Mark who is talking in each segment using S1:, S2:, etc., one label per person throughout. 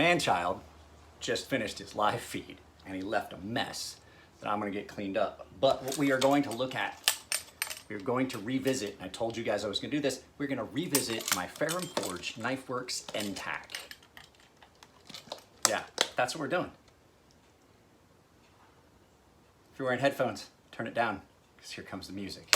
S1: man-child just finished his live feed and he left a mess that I'm gonna get cleaned up. But what we are going to look at, we're going to revisit, I told you guys I was gonna do this, we're gonna revisit my Ferrum Forge KnifeWorks NTAC. Yeah, that's what we're doing. If you're wearing headphones, turn it down, because here comes the music.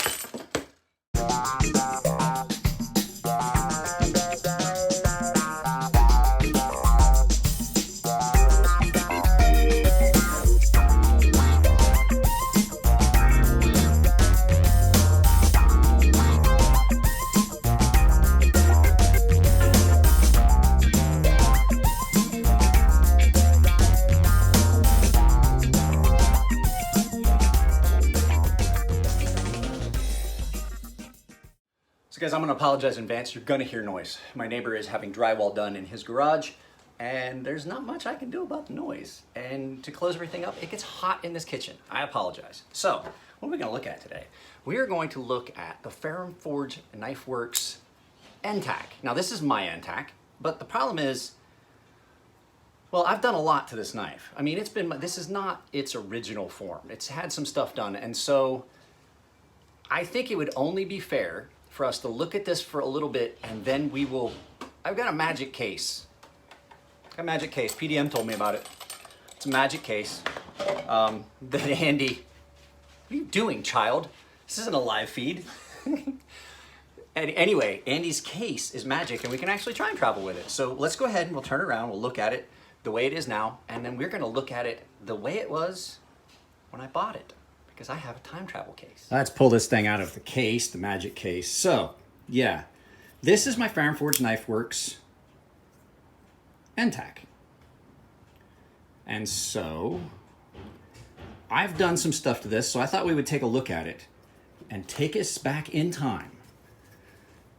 S1: Guys, I'm gonna apologize in advance. You're gonna hear noise. My neighbor is having drywall done in his garage, and there's not much I can do about the noise. And to close everything up, it gets hot in this kitchen. I apologize. So, what are we gonna look at today? We are going to look at the Ferrum Forge KnifeWorks NTAC. Now, this is my NTAC, but the problem is, well, I've done a lot to this knife. I mean, this is not its original form. It's had some stuff done, and so I think it would only be fair for us to look at this for a little bit, and then we will, I've got a magic case. A magic case, PDM told me about it. It's a magic case that Andy, what are you doing, child? This isn't a live feed. Anyway, Andy's case is magic, and we can actually time travel with it. So let's go ahead and we'll turn around, we'll look at it the way it is now, and then we're gonna look at it the way it was when I bought it. Because I have a time travel case. Let's pull this thing out of the case, the magic case. So, yeah, this is my Ferrum Forge KnifeWorks NTAC. And so, I've done some stuff to this, so I thought we would take a look at it and take us back in time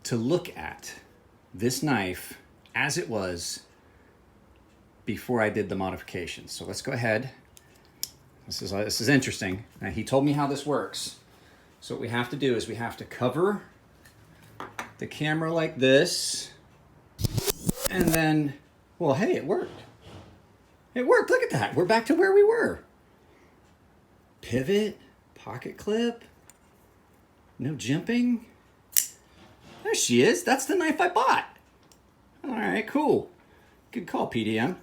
S1: to look at this knife as it was before I did the modifications. So let's go ahead. This is interesting. Now, he told me how this works. So what we have to do is we have to cover the camera like this. And then, well, hey, it worked. It worked, look at that. We're back to where we were. Pivot, pocket clip, no jimping. There she is, that's the knife I bought. All right, cool. Good call, PDM.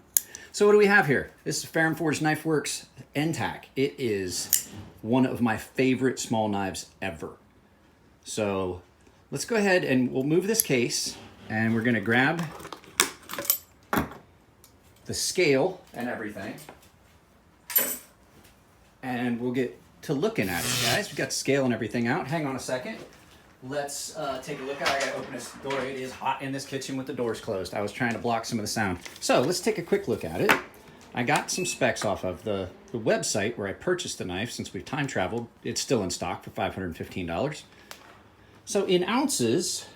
S1: So what do we have here? This is Ferrum Forge KnifeWorks NTAC. It is one of my favorite small knives ever. So let's go ahead and we'll move this case, and we're gonna grab the scale and everything, and we'll get to looking at it, guys. We got the scale and everything out. Hang on a second. Let's take a look at it. I gotta open this door. It is hot in this kitchen with the doors closed. I was trying to block some of the sound. So let's take a quick look at it. I got some specs off of the website where I purchased the knife. Since we've time traveled, it's still in stock for $515. So in ounces,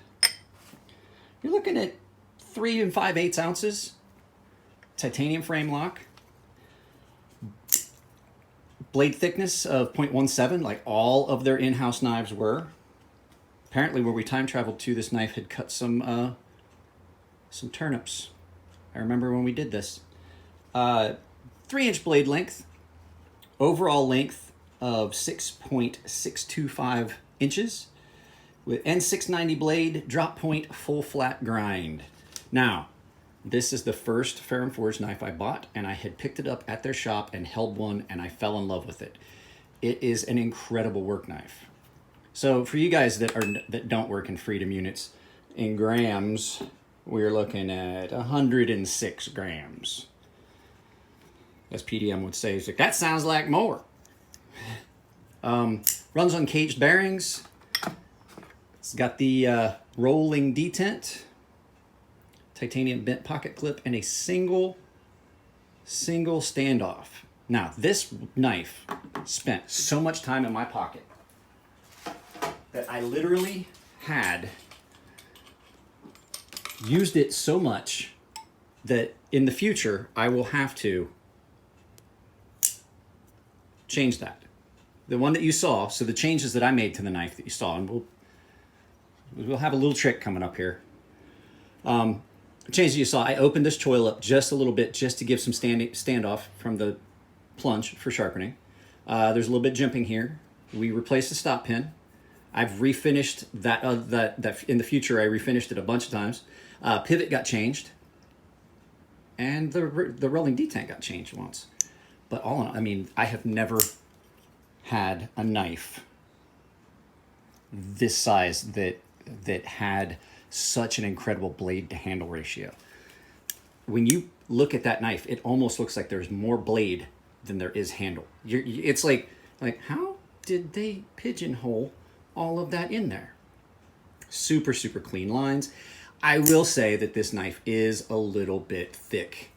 S1: you're looking at 3 5/8 ounces, titanium frame lock, blade thickness of 0.17, like all of their in-house knives were. Apparently, where we time traveled to, this knife had cut some turnips. I remember when we did this. 3-inch blade length, overall length of 6.625 inches, with N690 blade, drop point, full flat grind. Now, this is the first Ferrum Forge knife I bought, and I had picked it up at their shop and held one, and I fell in love with it. It is an incredible work knife. So for you guys that don't work in freedom units, in grams, we're looking at 106 grams. As PDM would say, it's like, that sounds like more. Runs on caged bearings. It's got the rolling detent, titanium bent pocket clip, and a single standoff. Now, this knife spent so much time in my pocket that I literally had used it so much that in the future I will have to change that. The one that you saw, so the changes that I made to the knife that you saw, and we'll have a little trick coming up here. change you saw, I opened this choil up just a little bit just to give some standoff from the plunge for sharpening. There's a little bit jimping here. We replaced the stop pin. I've refinished that in the future. I refinished it a bunch of times. Pivot got changed, and the rolling detank got changed once. But all in all, I mean, I have never had a knife this size that had such an incredible blade to handle ratio. When you look at that knife, it almost looks like there's more blade than there is handle. It's like how did they pigeonhole all of that in there? Super, super clean lines. I will say that this knife is a little bit thick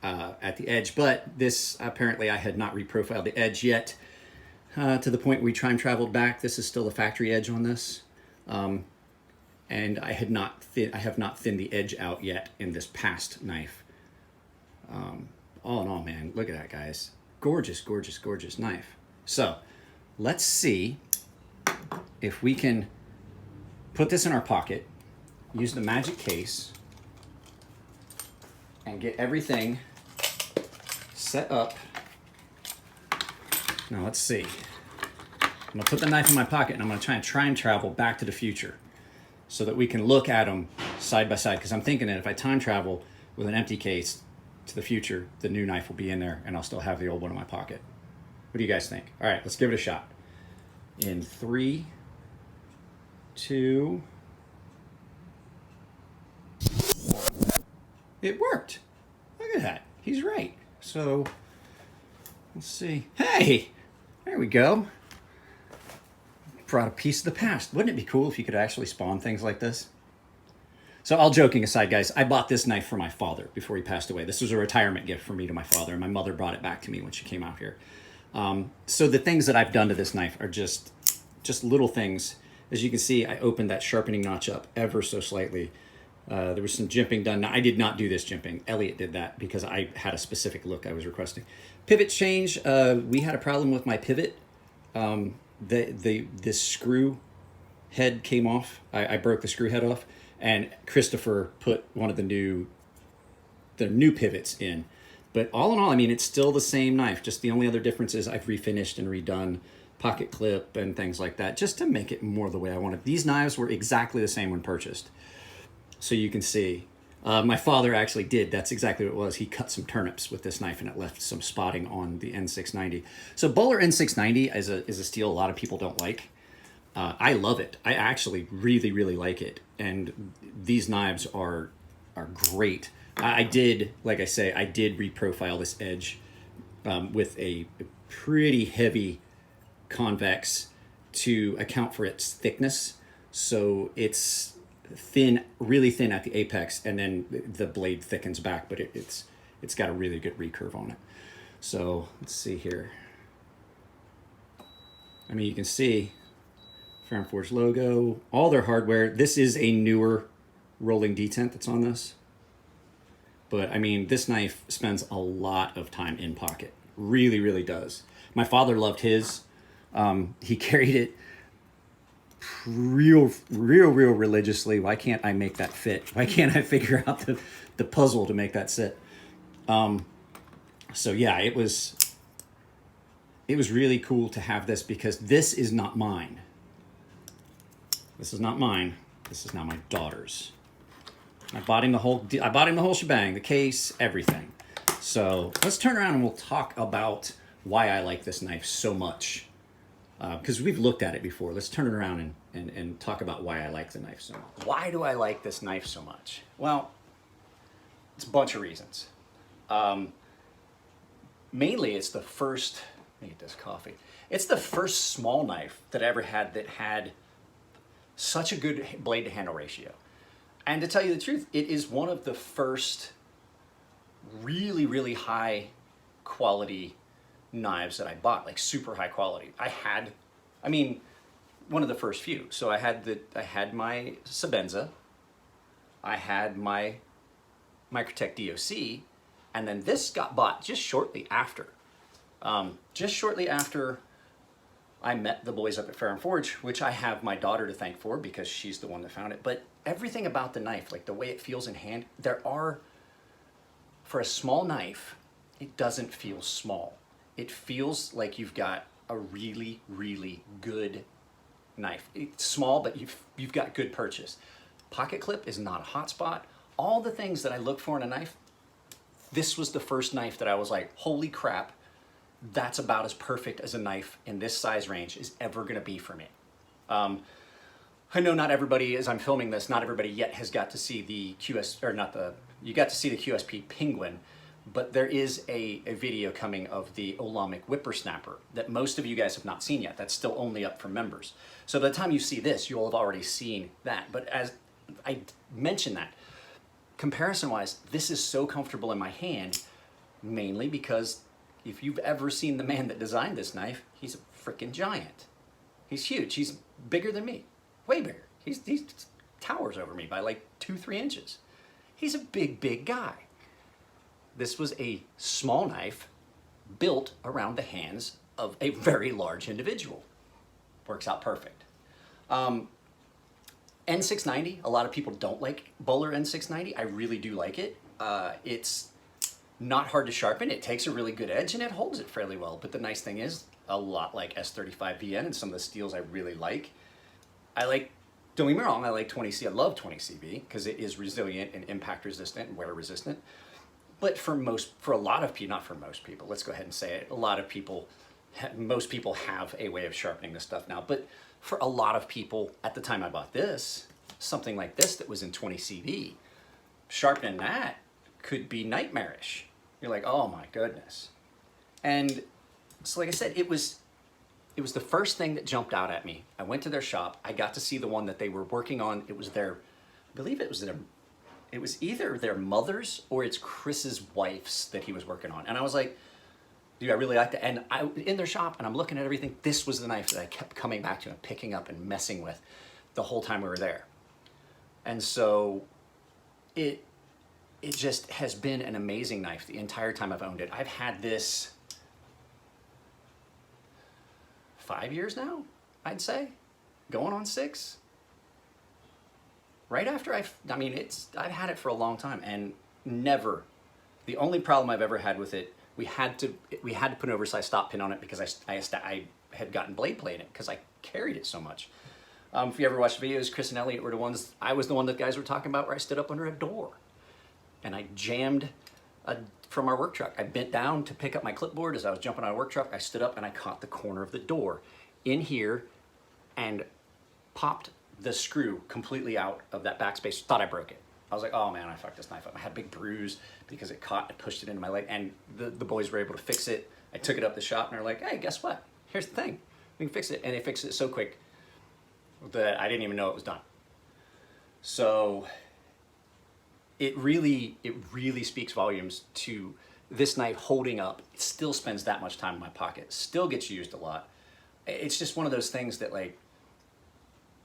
S1: at the edge, but this, apparently I had not reprofiled the edge yet to the point we time traveled back. This is still the factory edge on this. And I have not thinned the edge out yet in this past knife. All in all, man, look at that, guys. Gorgeous, gorgeous, gorgeous knife. So let's see if we can put this in our pocket, use the magic case, and get everything set up. Now let's see. I'm gonna put the knife in my pocket and I'm gonna try and time travel back to the future so that we can look at them side by side, because I'm thinking that if I time travel with an empty case to the future, the new knife will be in there and I'll still have the old one in my pocket. What do you guys think? All right, let's give it a shot. In 3, 2, it worked. Look at that. He's right. So let's see. Hey, there we go. Brought a piece of the past. Wouldn't it be cool if you could actually spawn things like this? So all joking aside, guys, I bought this knife for my father before he passed away. This was a retirement gift for me to my father, and my mother brought it back to me when she came out here. So the things that I've done to this knife are just little things. As you can see, I opened that sharpening notch up ever so slightly. There was some jimping done. Now, I did not do this jimping. Elliot did that because I had a specific look I was requesting. Pivot change. We had a problem with my pivot. This screw head came off. I broke the screw head off, and Christopher put one of the new pivots in. But all in all, I mean, it's still the same knife. Just the only other difference is I've refinished and redone pocket clip and things like that, just to make it more the way I wanted. These knives were exactly the same when purchased. So you can see, my father actually did. That's exactly what it was. He cut some turnips with this knife and it left some spotting on the N690. So Bowler N690 is a steel a lot of people don't like. I love it. I actually really, really like it. And these knives are great. I did, like I say, I did reprofile this edge with a pretty heavy convex to account for its thickness. So it's thin, really thin at the apex, and then the blade thickens back, but it's got a really good recurve on it. So let's see here. I mean, you can see Ferrum Forge logo, all their hardware. This is a newer rolling detent that's on this. But I mean, this knife spends a lot of time in pocket. Really, really does. My father loved his. He carried it real religiously. Why can't I make that fit? Why can't I figure out the puzzle to make that sit? So yeah, it was really cool to have this, because this is not mine. This is not mine. This is now my daughter's. I bought him the whole shebang, the case, everything. So let's turn around and we'll talk about why I like this knife so much. Because we've looked at it before. Let's turn it around and talk about why I like the knife so much. Why do I like this knife so much? Well, it's a bunch of reasons. Mainly, it's the first, let me get this coffee. It's the first small knife that I ever had that had such a good blade to handle ratio. And to tell you the truth, it is one of the first really, really high quality knives that I bought, like super high quality. I mean, one of the first few. So I had my Sebenza, I had my Microtech DOC, and then this got bought just shortly after. Just shortly after I met the boys up at Ferrum Forge, which I have my daughter to thank for because she's the one that found it. But everything about the knife, like the way it feels in hand, for a small knife, it doesn't feel small. It feels like you've got a really, really good knife. It's small, but you've got good purchase. Pocket clip is not a hot spot. All the things that I look for in a knife, this was the first knife that I was like, holy crap, that's about as perfect as a knife in this size range is ever gonna be for me. I know not everybody, as I'm filming this, not everybody yet has got to see the you got to see the QSP Penguin, but there is a video coming of the Olamic Whippersnapper that most of you guys have not seen yet. That's still only up for members. So by the time you see this, you'll have already seen that. But as I mentioned that, comparison-wise, this is so comfortable in my hand, mainly because if you've ever seen the man that designed this knife, he's a freaking giant. He's huge. He's bigger than me. Way bigger. He towers over me by like 2-3 inches. He's a big, big guy. This was a small knife built around the hands of a very large individual. Works out perfect. N690, a lot of people don't like Bowler N690. I really do like it. It's not hard to sharpen. It takes a really good edge and it holds it fairly well. But the nice thing is, a lot like S35VN and some of the steels I really like. Don't get me wrong, I like 20C, I love 20CV because it is resilient and impact resistant and wear resistant. But for a lot of people, not for most people, let's go ahead and say it, most people have a way of sharpening this stuff now. But for a lot of people, at the time I bought this, something like this that was in 20CV, sharpening that could be nightmarish. You're like, oh my goodness. And so like I said, it was the first thing that jumped out at me. I went to their shop. I got to see the one that they were working on. It was I believe it was either their mother's or it's Chris's wife's that he was working on. And I was like, dude, I really like that. And I in their shop and I'm looking at everything. This was the knife that I kept coming back to and picking up and messing with the whole time we were there. And so it just has been an amazing knife the entire time I've owned it. I've had this 5 years now, I'd say, going on 6. Right after I've had it for a long time and never, the only problem I've ever had with it, we had to put an oversized stop pin on it because I had gotten blade play in it because I carried it so much. If you ever watched videos, Chris and Elliot were the ones, I was the one that guys were talking about where I stood up under a door and I jammed from our work truck. I bent down to pick up my clipboard as I was jumping on a work truck. I stood up and I caught the corner of the door in here and popped the screw completely out of that backspace. Thought I broke it. I was like, oh man, I fucked this knife up. I had a big bruise because it caught and pushed it into my leg, and the boys were able to fix it. I took it up to the shop and they're like, hey, guess what? Here's the thing. We can fix it. And they fixed it so quick that I didn't even know it was done. So it really speaks volumes to this knife holding up. It still spends that much time in my pocket, still gets used a lot. It's just one of those things that, like,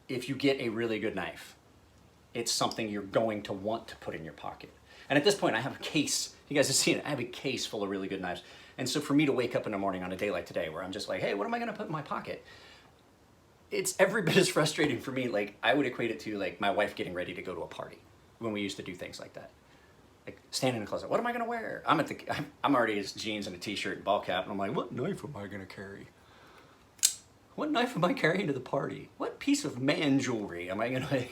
S1: if you get a really good knife, it's something you're going to want to put in your pocket. And at this point, I have a case. You guys have seen it. I have a case full of really good knives. And so for me to wake up in the morning on a day like today where I'm just like, hey, what am I going to put in my pocket? It's every bit as frustrating for me. Like, I would equate it to like my wife getting ready to go to a party when we used to do things like that. Like, stand in the closet. What am I going to wear? I'm already in jeans and a t-shirt and ball cap. And I'm like, what knife am I going to carry? What knife am I carrying to the party? What piece of man jewelry am I going to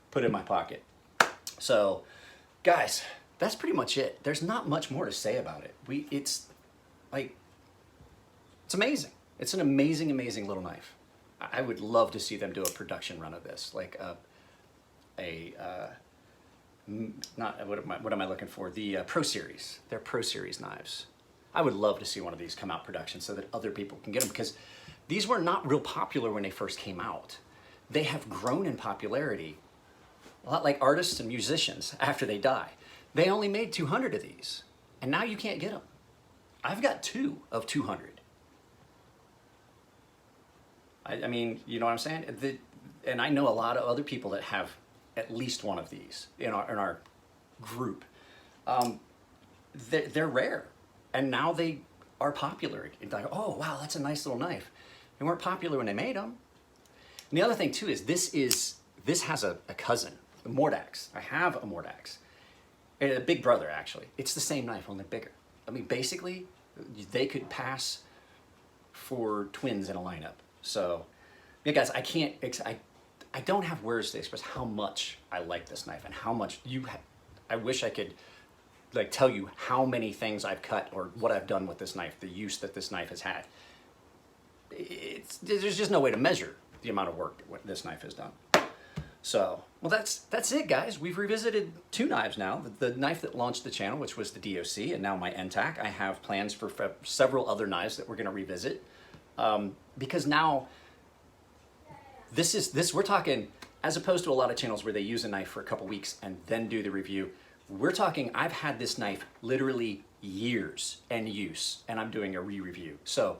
S1: put in my pocket? So, guys, that's pretty much it. There's not much more to say about it. It's amazing. It's an amazing, amazing little knife. I would love to see them do a production run of this, like what am I looking for? The Pro Series. They're Pro Series knives. I would love to see one of these come out production so that other people can get them, because these were not real popular when they first came out. They have grown in popularity, a lot like artists and musicians after they die. They only made 200 of these, and now you can't get them. I've got 2 of 200. I mean, you know what I'm saying? And I know a lot of other people that have at least one of these in our group. They're rare, and now they are popular. It's like, oh wow, that's a nice little knife. They weren't popular when they made them. And the other thing too is this is This has a cousin, a Mordax. I have a Mordax. A big brother, actually. It's the same knife, only bigger. I mean, basically, they could pass for twins in a lineup. So, yeah, guys, I don't have words to express how much I like this knife and how much I wish I could like tell you how many things I've cut or what I've done with this knife, the use that this knife has had. There's just no way to measure the amount of work that this knife has done. So, well, that's it, guys. We've revisited 2 knives now. The knife that launched the channel, which was the DOC, and now my NTAC. I have plans for several other knives that we're going to revisit. Because now, we're talking, as opposed to a lot of channels where they use a knife for a couple weeks and then do the review, we're talking, I've had this knife literally years in use, and I'm doing a re-review. So,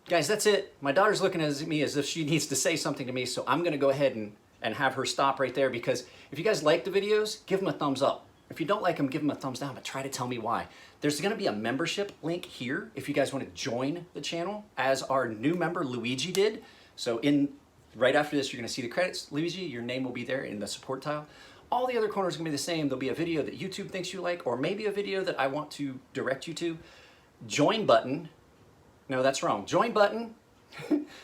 S1: guys, that's it. My daughter's looking at me as if she needs to say something to me, so I'm going to go ahead and have her stop right there, because if you guys like the videos, give them a thumbs up. If you don't like them, give them a thumbs down, but try to tell me why. There's going to be a membership link here if you guys want to join the channel, as our new member Luigi did. So right after this, you're going to see the credits. Luigi, your name will be there in the support tile. All the other corners are going to be the same. There'll be a video that YouTube thinks you like, or maybe a video that I want to direct you to. Join button. No, that's wrong. Join button.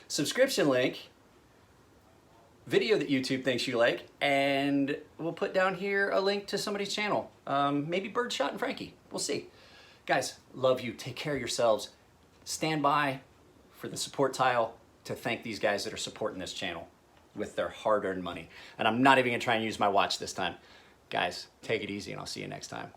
S1: Subscription link. Video that YouTube thinks you like, and we'll put down here a link to somebody's channel. Maybe Birdshot and Frankie. We'll see. Guys, love you. Take care of yourselves. Stand by for the support tile to thank these guys that are supporting this channel with their hard-earned money. And I'm not even gonna try and use my watch this time. Guys, take it easy, and I'll see you next time.